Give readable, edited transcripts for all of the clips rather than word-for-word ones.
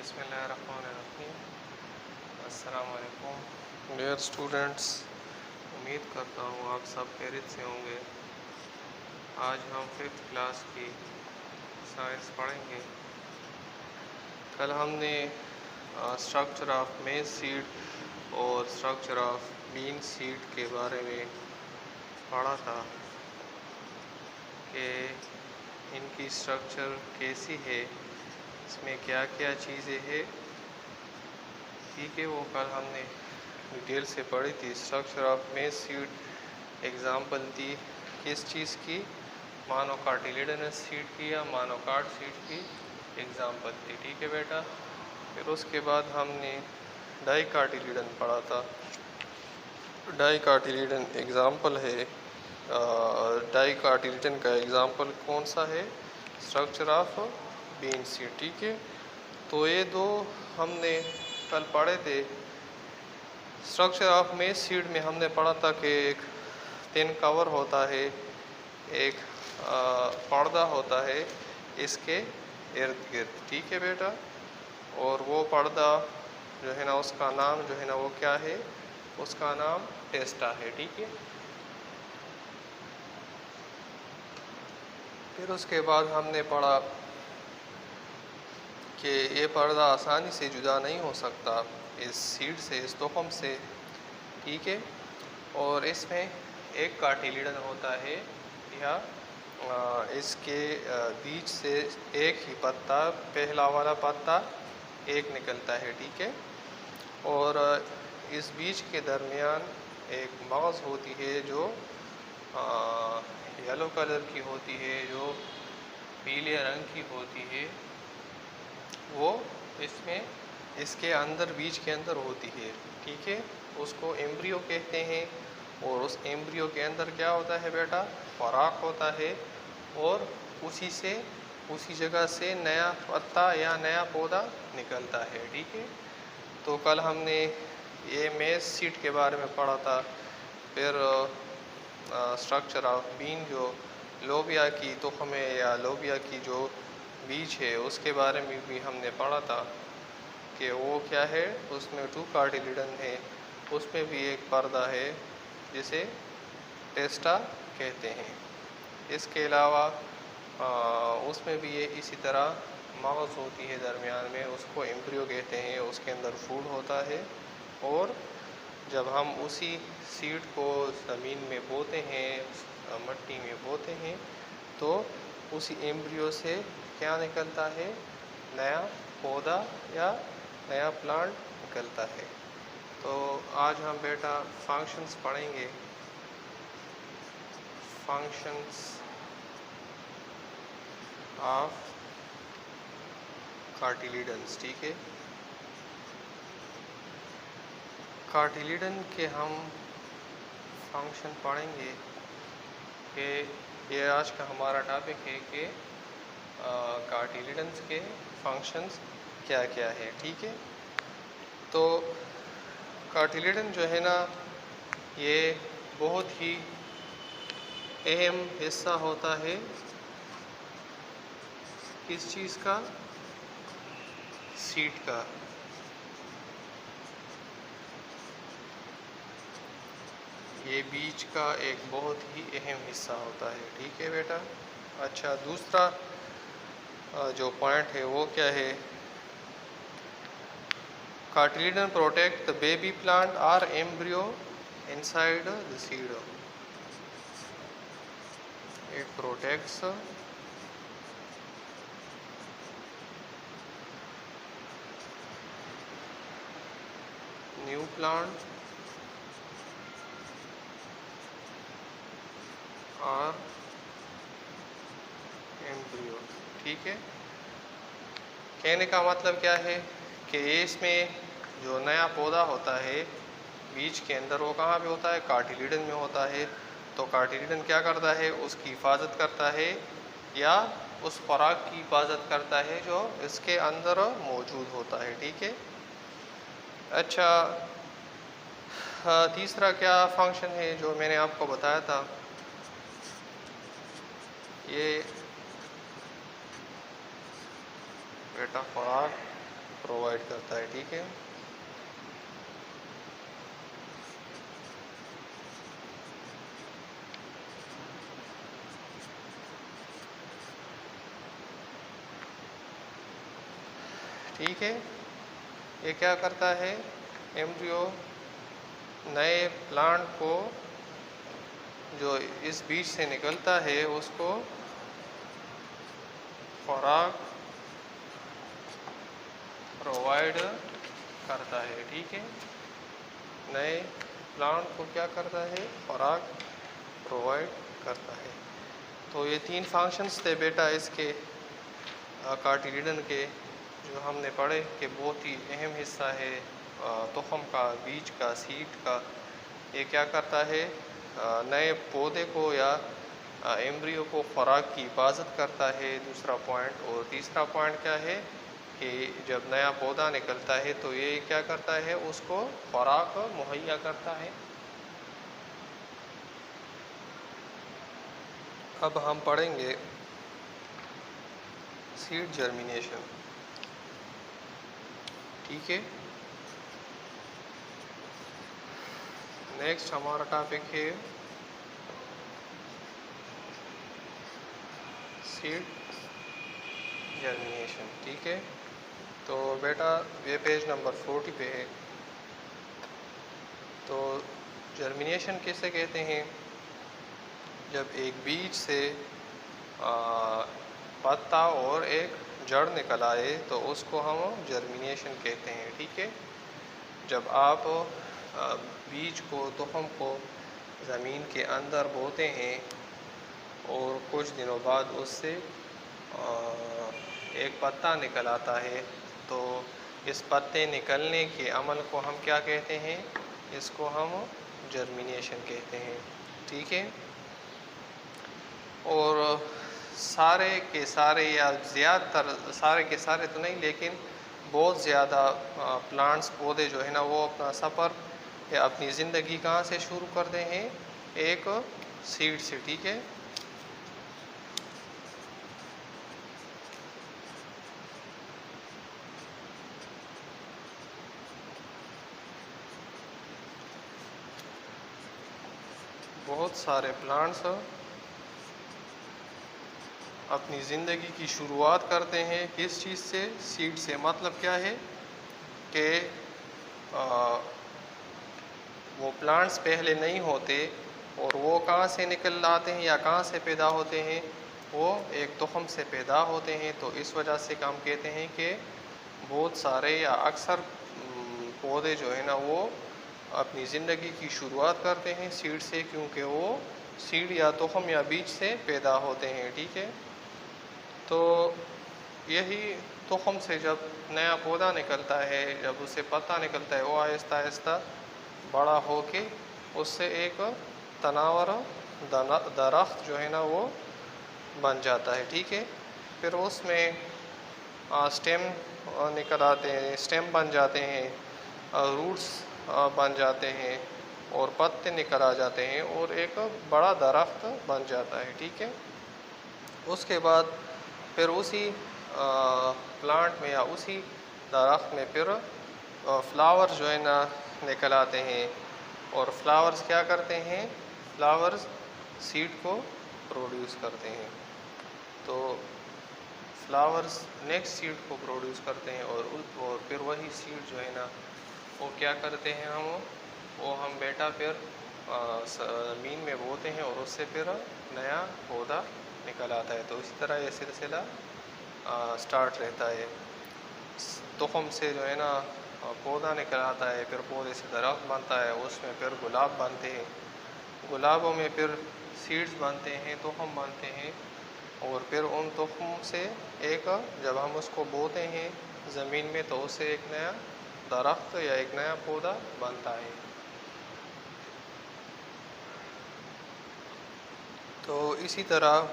बिस्मिल्लाहिर्रहमानिर्रहीम। अस्सलाम वालेकुम डियर स्टूडेंट्स, उम्मीद करता हूँ आप सब खैरियत से होंगे। आज हम 5th क्लास की साइंस पढ़ेंगे। कल हमने स्ट्रक्चर ऑफ मेज सीड और स्ट्रक्चर ऑफ बीन सीड के बारे में पढ़ा था कि इनकी स्ट्रक्चर कैसी है, इसमें क्या क्या चीज़ें हैं। ठीक है, वो कल हमने डिटेल से पढ़ी थी। स्ट्रक्चर ऑफ मेज सीड एग्जाम्पल थी किस चीज़ की, मोनोकाटिलिडनस सीड की या मोनोकाट सीड की एग्जाम्पल थी। ठीक है बेटा। फिर उसके बाद हमने डाइकाटिलिडन पढ़ा था। डाइकाटिलिडन एग्जाम्पल है, डाइकाटिलिडन का एग्जाम्पल कौन सा है, स्ट्रक्चर ऑफ बीन सीड। ठीक है, तो ये दो हमने कल पढ़े थे। स्ट्रक्चर ऑफ मेज सीड में हमने पढ़ा था कि एक थिन कवर होता है, एक पर्दा होता है इसके इर्द गिर्द। ठीक है बेटा, और वो पर्दा जो है ना, उसका नाम जो है ना वो क्या है, उसका नाम टेस्टा है। ठीक है, फिर उसके बाद हमने पढ़ा कि ये पर्दा आसानी से जुदा नहीं हो सकता इस सीड से, इस तुख़म से। ठीक है, और इसमें एक कार्टिलिडन होता है या इसके बीच से एक ही पत्ता, पहला वाला पत्ता एक निकलता है। ठीक है, और इस बीज के दरमियान एक मग़ज़ होती है जो येलो कलर की होती है, जो पीले रंग की होती है। वो इसमें इसके अंदर, बीज के अंदर होती है। ठीक है, उसको एम्ब्रियो कहते हैं। और उस एम्ब्रियो के अंदर क्या होता है बेटा, खुराक होता है, और उसी जगह से नया पत्ता या नया पौधा निकलता है। ठीक है, तो कल हमने ये मेज सीड के बारे में पढ़ा था। फिर स्ट्रक्चर ऑफ बीन, जो लोबिया की तुख़म है या लोबिया की जो बीज है, उसके बारे में भी हमने पढ़ा था कि वो क्या है, उसमें 2 कार्टिलिडन है, उसमें भी एक पर्दा है जिसे टेस्टा कहते हैं। इसके अलावा उसमें भी ये इसी तरह मग़ज़ होती है दरमियान में, उसको एम्ब्रियो कहते हैं, उसके अंदर फूड होता है। और जब हम उसी सीड को ज़मीन में बोते हैं, मिट्टी में बोते हैं, तो उसी एम्ब्रियो से क्या निकलता है, नया पौधा या नया प्लांट निकलता है। तो आज हम बेटा फंक्शंस पढ़ेंगे, फंक्शंस ऑफ कार्टिलिडन्स। ठीक है, कार्टिलिडन के हम फंक्शन पढ़ेंगे कि ये आज का हमारा टॉपिक है कि कार्टिलिडन्स के फंक्शंस क्या क्या है। ठीक है, तो कार्टिलिडन जो है ना, ये बहुत ही अहम हिस्सा होता है किस चीज़ का, सीड का। ये बीज का एक बहुत ही अहम हिस्सा होता है। ठीक है बेटा। अच्छा, दूसरा जो पॉइंट है वो क्या है, कार्टिलिडन प्रोटेक्ट द बेबी प्लांट और embryo inside the seed. It protects new plant और एम्ब्रियो। ठीक है, कहने का मतलब क्या है कि इसमें जो नया पौधा होता है बीज के अंदर, वो कहाँ पे होता है, कार्टिलिडन में होता है। तो कार्टिलिडन क्या करता है, उसकी हिफाजत करता है या उस खुराक की हिफाजत करता है जो इसके अंदर मौजूद होता है। ठीक है। अच्छा, तीसरा क्या फंक्शन है जो मैंने आपको बताया था, ये बेटा खुराक प्रोवाइड प्रोवाइड करता है। ठीक है, ठीक है। ये क्या करता है, एम्ब्रियो नए प्लांट को जो इस बीज से निकलता है उसको खुराक प्रोवाइड करता है। ठीक है, नए प्लांट को क्या करता है, खुराक प्रोवाइड करता है। तो ये 3 फंक्शंस थे बेटा इसके कार्टिलिडन के, जो हमने पढ़े कि बहुत ही अहम हिस्सा है तुखम का, बीज का, सीड का। ये क्या करता है, नए पौधे को या एम्ब्रियो को खुराक की हिफाजत करता है, दूसरा पॉइंट। और तीसरा पॉइंट क्या है कि जब नया पौधा निकलता है तो ये क्या करता है, उसको खुराक मुहैया करता है। अब हम पढ़ेंगे सीड जर्मिनेशन। ठीक है, नेक्स्ट हमारा टॉपिक है सीड जर्मिनेशन। ठीक है, तो बेटा ये पेज नंबर 40 पे है। तो जर्मिनेशन किसे कहते हैं, जब एक बीज से पत्ता और एक जड़ निकल आए तो उसको हम जर्मिनेशन कहते हैं। ठीक है, जब आप बीज को, तुखम को ज़मीन के अंदर बोते हैं और कुछ दिनों बाद उससे एक पत्ता निकल आता है, तो इस पत्ते निकलने के अमल को हम क्या कहते हैं, इसको हम जर्मिनेशन कहते हैं। ठीक है, और सारे के सारे या ज़्यादातर, सारे के सारे तो नहीं लेकिन बहुत ज़्यादा प्लांट्स, पौधे जो है ना, वो अपना सफ़र या अपनी ज़िंदगी कहाँ से शुरू करते हैं, एक सीड से। ठीक है, बहुत सारे प्लांट्स अपनी ज़िंदगी की शुरुआत करते हैं किस चीज़ से, सीड से। मतलब क्या है कि वो प्लांट्स पहले नहीं होते और वो कहाँ से निकल आते हैं या कहाँ से पैदा होते हैं, वो एक तुखम से पैदा होते हैं। तो इस वजह से हम कहते हैं कि बहुत सारे या अक्सर पौधे जो है ना, वो अपनी ज़िंदगी की शुरुआत करते हैं सीड से, क्योंकि वो सीड या तुखम या बीज से पैदा होते हैं। ठीक है, तो यही तुखम से जब नया पौधा निकलता है, जब उससे पत्ता निकलता है, वो आहिस्ता आहिस्ता बड़ा होके उससे एक तनावर दरख्त जो है ना, वो बन जाता है। ठीक है, फिर उसमें स्टेम निकल आते हैं, स्टेम बन जाते हैं, रूट्स बन जाते हैं और पत्ते निकल आ जाते हैं और एक बड़ा दरख्त बन जाता है। ठीक है, उसके बाद फिर उसी प्लांट में या उसी दरख्त में फिर फ्लावर जो है ना निकल आते हैं। और फ्लावर्स क्या करते हैं, फ्लावर्स सीड को प्रोड्यूस करते हैं। तो फ्लावर्स नेक्स्ट सीड को प्रोड्यूस करते हैं और फिर वही सीड जो है ना, वो क्या करते हैं, वो हम बेटा फिर ज़मीन में बोते हैं और उससे फिर नया पौधा निकल आता है। तो इसी तरह ये सिलसिला स्टार्ट रहता है। तुखम से जो है ना पौधा निकल आता है, फिर पौधे से दरख्त बनता है, उसमें फिर गुलाब बनते हैं, गुलाबों में फिर सीड्स बनते हैं, तुखम बनते हैं, और फिर उन तुखम से एक, जब हम उसको बोते हैं ज़मीन में, तो उससे एक नया दरख्त या एक नया पौधा बनता है। तो इसी तरह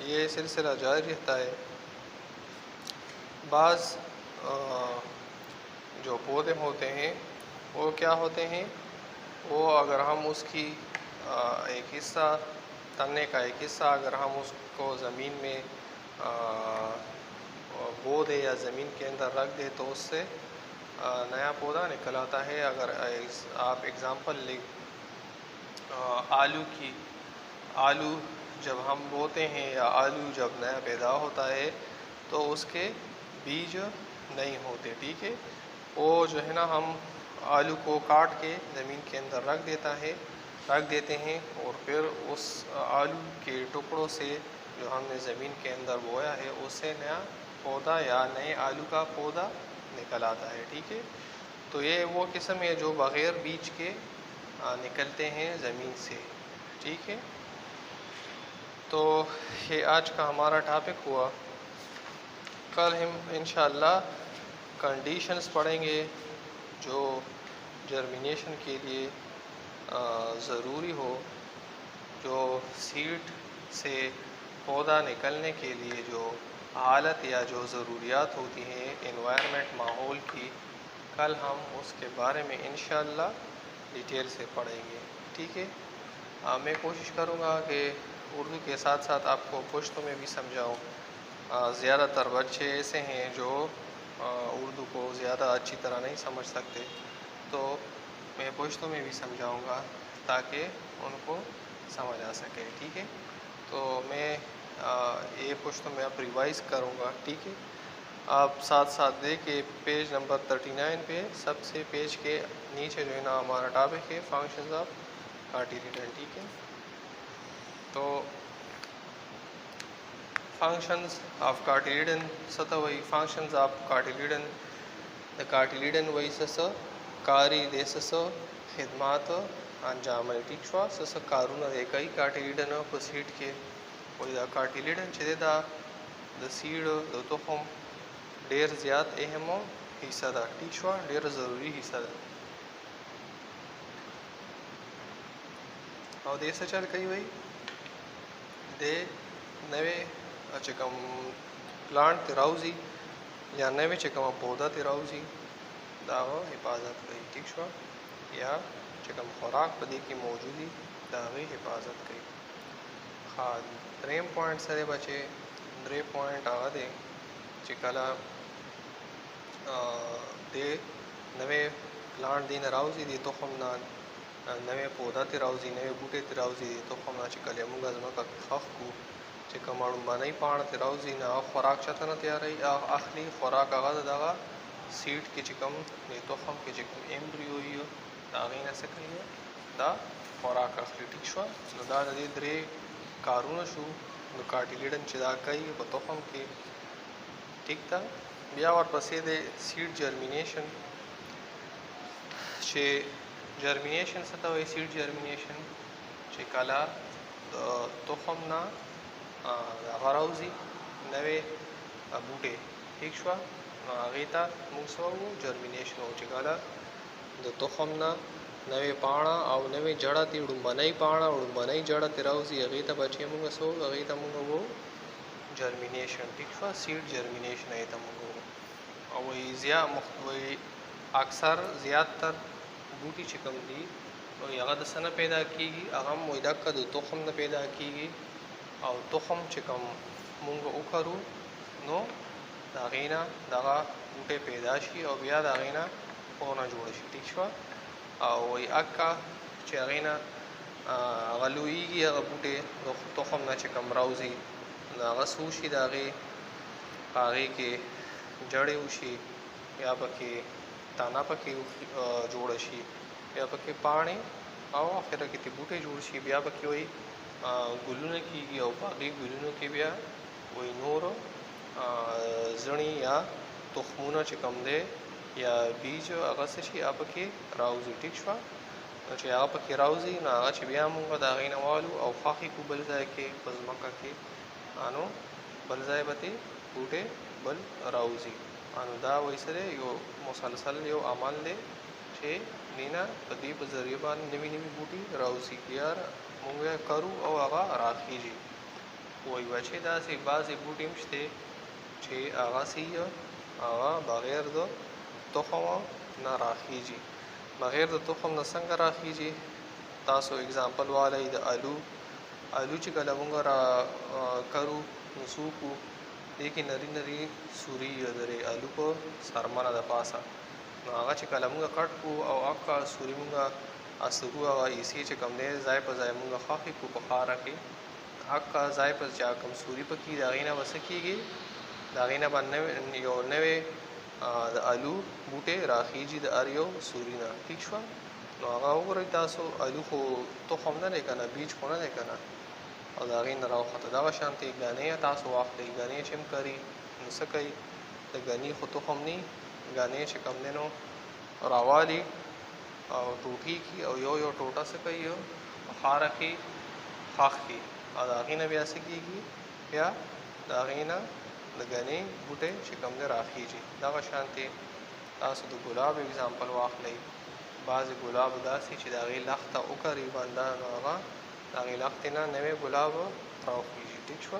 ये सिलसिला जारी रहता है। बाज़ जो पौधे होते हैं वो क्या होते हैं, वो अगर हम उसकी एक हिस्सा, तने का एक हिस्सा अगर हम उसको ज़मीन में बो दे या ज़मीन के अंदर रख दे तो उससे नया पौधा निकल आता है। अगर आप एग्ज़ाम्पल ले आलू की, आलू जब हम बोते हैं या आलू जब नया पैदा होता है तो उसके बीज नहीं होते, ठीक है। वो जो है ना, हम आलू को काट के ज़मीन के अंदर रख देते हैं और फिर उस आलू के टुकड़ों से जो हमने ज़मीन के अंदर बोया है उससे नया पौधा या नए आलू का पौधा निकल आता है, ठीक है। तो ये वो किस्म है जो बग़ैर बीज के निकलते हैं ज़मीन से, ठीक है। तो ये आज का हमारा टॉपिक हुआ। कल हम इंशाअल्लाह कंडीशंस पढ़ेंगे जो जर्मिनेशन के लिए ज़रूरी हो, जो सीड से पौधा निकलने के लिए जो हालत या जो ज़रूरियात होती हैं एनवायरनमेंट, माहौल की, कल हम उसके बारे में इंशाअल्लाह डिटेल से पढ़ेंगे, ठीक है। मैं कोशिश करूँगा कि उर्दू के साथ साथ आपको पश्तो में भी समझाऊँ। ज़्यादातर बच्चे ऐसे हैं जो उर्दू को ज़्यादा अच्छी तरह नहीं समझ सकते, तो मैं पश्तो में भी समझाऊँगा ताकि उनको समझ आ सके, ठीक है। तो मैं ये पश्तो में आप रिवाइज़ करूँगा, ठीक है। आप साथ साथ देखिए पेज नंबर 39 पे सबसे पेज के नीचे जो है ना हमारा टॉपिक है फंक्शंस ऑफ कार्टिलिडन, ठीक है। तो फंक्शंस ऑफ कार्टिलिडन सतह वही फंक्शंस ऑफ कार्टिलिडन द कार्टिलिडन वही सस कारी देसस खिदमात अंजाम, ठीक छुआ सस कारून कई कार्टिलिडन सीड के वही द कार्टिलिडन छे द सीड द तोहम ढेर ज़्यादा अहम हिस्सा था, ठीक छुआ ढेर ज़रूरी हिस्सा था। और देश चल कई वही दे नवे चकम प्लांट तिराउजी या नवे चकम पौधा तिराउजी दावा हिफाजत कई, ठीक छुआ या चकम खुराक पदी की मौजूदी दावे हिफाजत कई। खाद 3 पॉइंट सरे बचे 3 पॉइंट आवा दे चिकला दे नवे प्लांट दिन राउजी दे तो हम ना नवे पौधा तिराउजी नवे बूटे तिराउजी दे तो हम ना चिकले मुंगा जमा का खख को चिका मालूम बनाई पाण तिराउजी ना खुराक चतना तैयार है आखिरी खुराक आगाज दागा सीड के चिकम ने तो हम के चिकम एम्ब्रियो ही दागे ना सकलिए दा खुराक आखिरी, ठीक छुआ दा दे द्रे कारून शू द कार्टिलिडन चिदा कई बतोहम के, ठीक था। बिया और पसे दे सीड जर्मिनेशन छे जर्मिनेशन सता हुई सीड जर्मिनेशन छे काला तोहम ना गराउजी नवे बूटे, ठीक छुआ गीता मुसो जर्मिनेशन हो चिकाला द तोहम ना नवे पाणा और नवे जड़ा ती उड़ुम्बनई पाणा उड़ुम्बनई जड़ा तिराउजी अगीता बचे मुंगा सो अगीता मुंगा वो जर्मिनेशन, ठीक छुआ सीड जर्मिनेशन है तमुंगो। और वही अक्सर ज़्यादातर बूटी चिकम दी और अगद सना पैदा कीगी अगम वही दक्का दो तोहम न पैदा कीगी और तोहम चिकम मुंगा उखरू नो दागीना दागा बूटे पैदाशी और बिया दागीना होना जोड़शी, ठीक छुआ और वही अक्का चागीना गलुईगी अग बूटे तोहम न चिकम राउजी दागा सूशी दागे आगे के जड़े उशी या पके ताना पके जोड़शी या पके पानी और आखिर के बूटे जोड़शी बिया पके वही गुलूने की और बाकी गुलूनों के बिया वही नूर जणी या तुखमुना चिकम दे या बीज अगस्त छी आप के राउजी, ठीक छुआ चे आप के राउजी ना आगा बिया मुंगा दागीना वालू और खाकी को बल जाए के बजमका के आनो बल जाए बते बूटे बल राउजी आनु दा वैसरे यो मुसलसल यो अमल दे छे नीना पदी बजरियबान निमी निमी बूटी राउजी यार मुंगे करू और आगा राखी जी वही बचे दा से बाज बूटी मस्ते छे आगा सी आगा बगैर दो तोखम ना राखी जी बगैर दो तोखम न संग राखी जी तासो एग्जांपल वाले द आलू चिकला मुंगा करू नसूकू देखिए नरी नरी सूरी दरे आलू को सरमना द पासा नू आगा चे कला मुंगा कट को और आका सूरी मुंगा असुगु आगा इसी चे कम दे जाय पर जाय मुंगा खाफी को पखारा के आका जाय पर जा कम सूरी पर की दागिना वसकीगी दागिना बनने यो नवे द आलू बूटे राखीजी द अरियो सूरीना ठीक शवा नू आगा वगोरई तासो आलू को तो खम ना लेकना बीज को ना लेकना और दागिन रावखत दगा शांति गाने तासो वाखली गाने चम करी नसकई द गनी खो तो खमनी गाने चे कम देनो रावाली और टूटी की और यो टोटा से कही हो खार की खाक की और दागिना भी ऐसे की या दागिना दगने बूटे चिकम दे राखी जी दगा शांति तासो द गुलाब एग्जाम्पल वाखली बाज गुलाब दासी ची दागी लख्ता उकरी बंदा नागा दागी लख्तना नवे गुलाब राखी जी ठीक शवा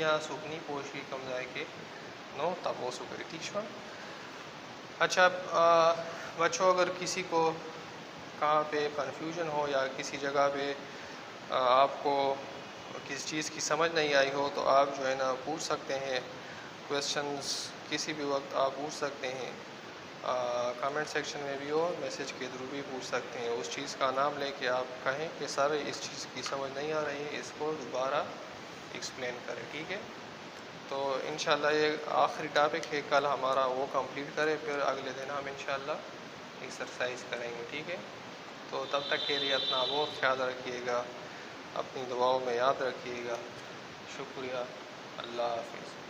या सुखनी पोशी कम जाए के नो तपोसो करी ठीक है। अच्छा बच्चों अगर किसी को कहाँ पे कन्फ्यूजन हो या किसी जगह पे आपको किसी चीज़ की समझ नहीं आई हो तो आप जो है ना पूछ सकते हैं क्वेश्चंस किसी भी वक्त आप पूछ सकते हैं कमेंट सेक्शन में भी हो मैसेज के थ्रू भी पूछ सकते हैं उस चीज़ का नाम लेके आप कहें कि सर इस चीज़ की समझ नहीं आ रही है इसको दोबारा एक्सप्लेन करें ठीक है। तो इंशाल्लाह ये आखिरी टॉपिक है कल हमारा वो कंप्लीट करें फिर अगले दिन हम इंशाल्लाह एक्सरसाइज करेंगे ठीक है। तो तब तक के लिए अपना बहुत ख्याल रखिएगा अपनी दुआओं में याद रखिएगा शुक्रिया अल्लाह हाफिज़।